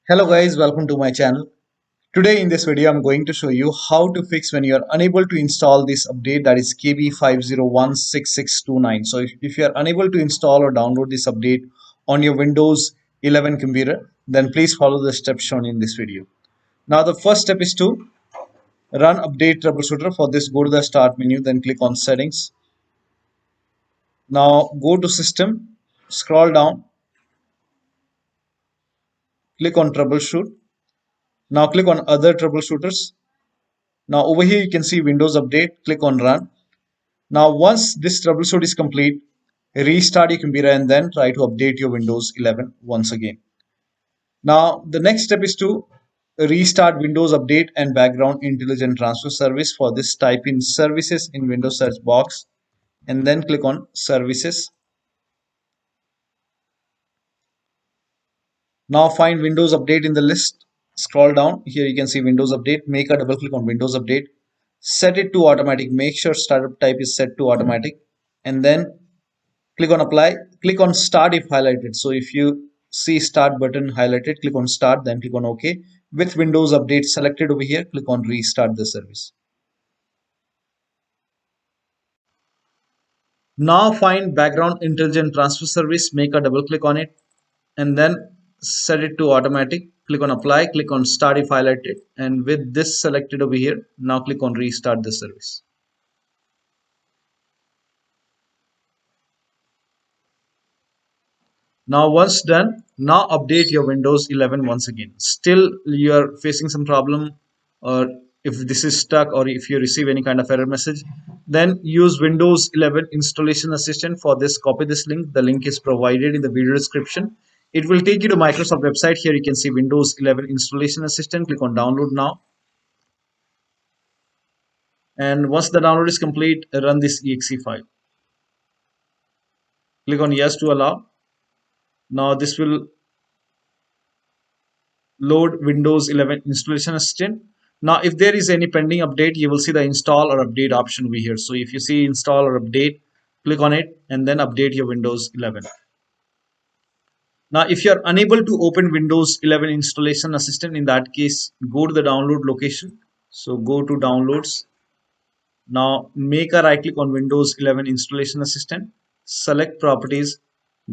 Hello guys, welcome to my channel. Today in this video I'm going to show you how to fix when you are unable to install this update, that is KB5016629. So if you are unable to install or download this update on your Windows 11 computer, then please follow the steps shown in this video. Now the first step is to run update troubleshooter. For this, go to the start menu, then click on settings. Now go to system, scroll down, click on troubleshoot. Now click on other troubleshooters. Now over here you can see Windows Update, click on Run. Now once this troubleshoot is complete, restart your computer and then try to update your Windows 11 once again. Now the next step is to restart Windows Update and Background Intelligent Transfer Service. For this, type in Services in Windows search box and then click on Services. Now find Windows Update in the list. Scroll down. Here you can see Windows Update. Make a double click on Windows Update. Set it to automatic. Make sure startup type is set to automatic. And then click on Apply. Click on Start if highlighted. So if you see Start button highlighted, click on Start. Then click on OK. With Windows Update selected over here, click on Restart the service. Now find Background Intelligent Transfer Service. Make a double click on it. And then set it to automatic. Click on Apply, click on Start if highlighted, and with this selected over here, now click on Restart the service. Now once done, now update your Windows 11 once again. Still you are facing some problem, or if this is stuck, or if you receive any kind of error message, then use Windows 11 Installation Assistant. For this, copy this link. The link is provided in the video description. It will take you to Microsoft website. Here you can see Windows 11 Installation Assistant. Click on Download now. And once the download is complete, run this exe file. Click on Yes to allow. Now this will load Windows 11 Installation Assistant. Now if there is any pending update, you will see the install or update option over here. So if you see install or update, click on it and then update your Windows 11. Now if you are unable to open Windows 11 Installation Assistant, in that case, go to the download location. So go to downloads. Now make a right click on Windows 11 Installation Assistant, select properties,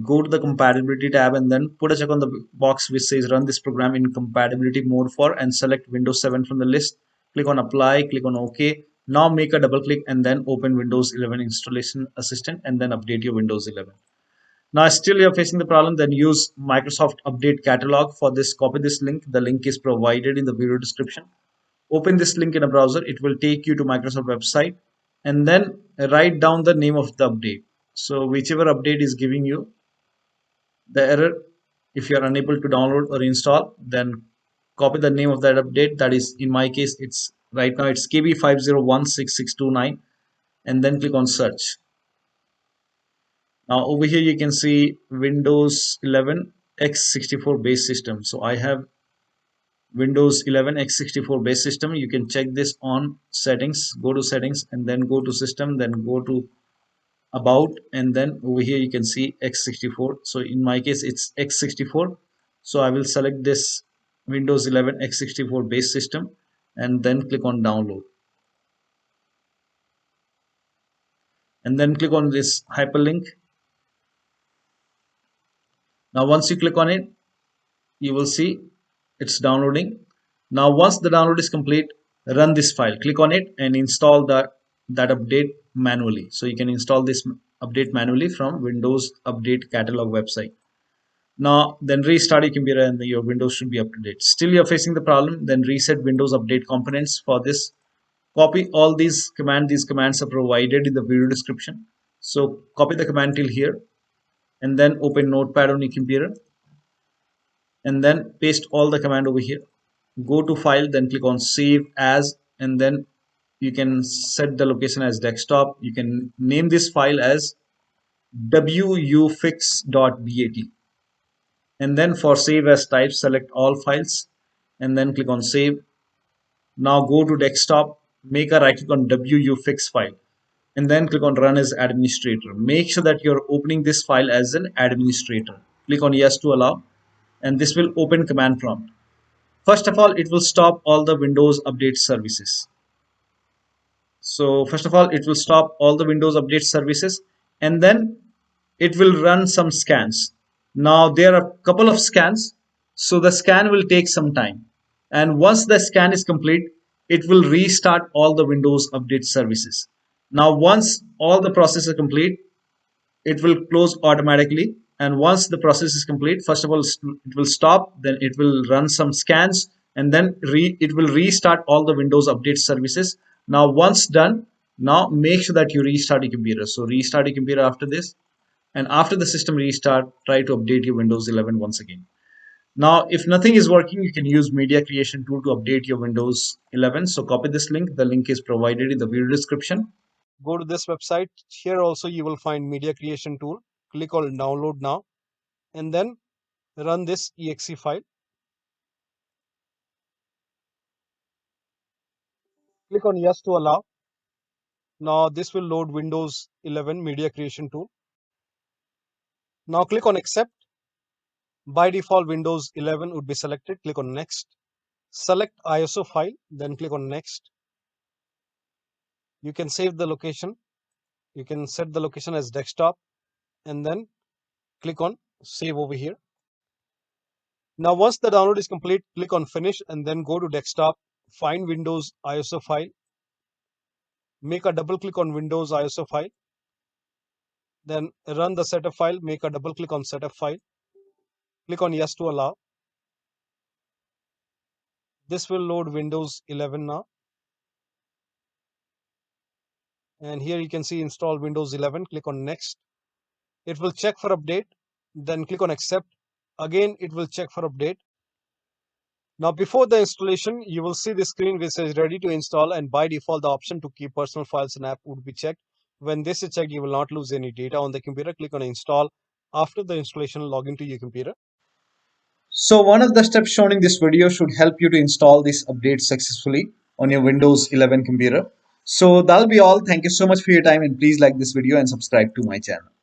go to the compatibility tab and then put a check on the box which says run this program in compatibility mode for, and select Windows 7 from the list. Click on apply, click on OK. Now make a double click and then open Windows 11 Installation Assistant and then update your Windows 11. Now still you're facing the problem, then use Microsoft Update Catalog. For this, copy this link. The link is provided in the video description. Open this link in a browser. It will take you to Microsoft website and then write down the name of the update. So whichever update is giving you the error, if you are unable to download or install, then copy the name of that update. That is, in my case, it's right now it's KB5016629 and then click on search. Now over here you can see Windows 11 x64 base system. So I have Windows 11 x64 base system. You can check this on settings. Go to settings and then go to system, then go to about, and then over here you can see x64. So in my case it's x64. So I will select this Windows 11 x64 base system and then click on download. And then click on this hyperlink. Now once you click on it, you will see it's downloading. Now once the download is complete, run this file. Click on it and install that update manually. So you can install this update manually from Windows Update Catalog website. Now then restart your computer and your Windows should be up to date. Still you're facing the problem, then reset Windows Update components. For this, copy all these commands. These commands are provided in the video description. So copy the command till here and then open Notepad on your computer and then paste all the command over here. Go to file, then click on save as, and then you can set the location as desktop. You can name this file as wuauserv.bat, and then for save as type, select all files and then click on save. Now go to desktop, make a right click on wuauserv file and then click on run as administrator. Make sure that you're opening this file as an administrator. Click on yes to allow and this will open command prompt. First of all, it will stop all the Windows update services. So first of all, it will stop all the Windows update services, and then it will run some scans. Now there are a couple of scans, so the scan will take some time. And once the scan is complete, it will restart all the Windows update services. Now once all the process is complete, it will close automatically. And once the process is complete, first of all, it will stop, then it will run some scans, and then it will restart all the Windows update services. Now once done, now make sure that you restart your computer. So restart your computer after this, and after the system restart, try to update your Windows 11 once again. Now if nothing is working, you can use media creation tool to update your Windows 11. So copy this link, the link is provided in the video description. Go to this website. Here also you will find media creation tool. Click on download now, and then run this exe file. Click on yes to allow. Now this will load Windows 11 media creation tool. Now click on accept. By default Windows 11 would be selected. Click on next. Select ISO file, then click on next. You can save the location. You can set the location as desktop, and then click on save over here. Now once the download is complete, click on finish, and then go to desktop, find Windows ISO file, make a double click on Windows ISO file, then run the setup file, make a double click on setup file, click on yes to allow. This will load Windows 11 now, and here you can see install Windows 11. Click on next. It will check for update, then click on accept. Again it will check for update. Now before the installation, you will see the screen which says ready to install, and by default the option to keep personal files and app would be checked. When this is checked, you will not lose any data on the computer. Click on install. After the installation, log into your computer. So one of the steps shown in this video should help you to install this update successfully on your Windows 11 computer. So that'll be all. Thank you so much for your time, and please like this video and subscribe to my channel.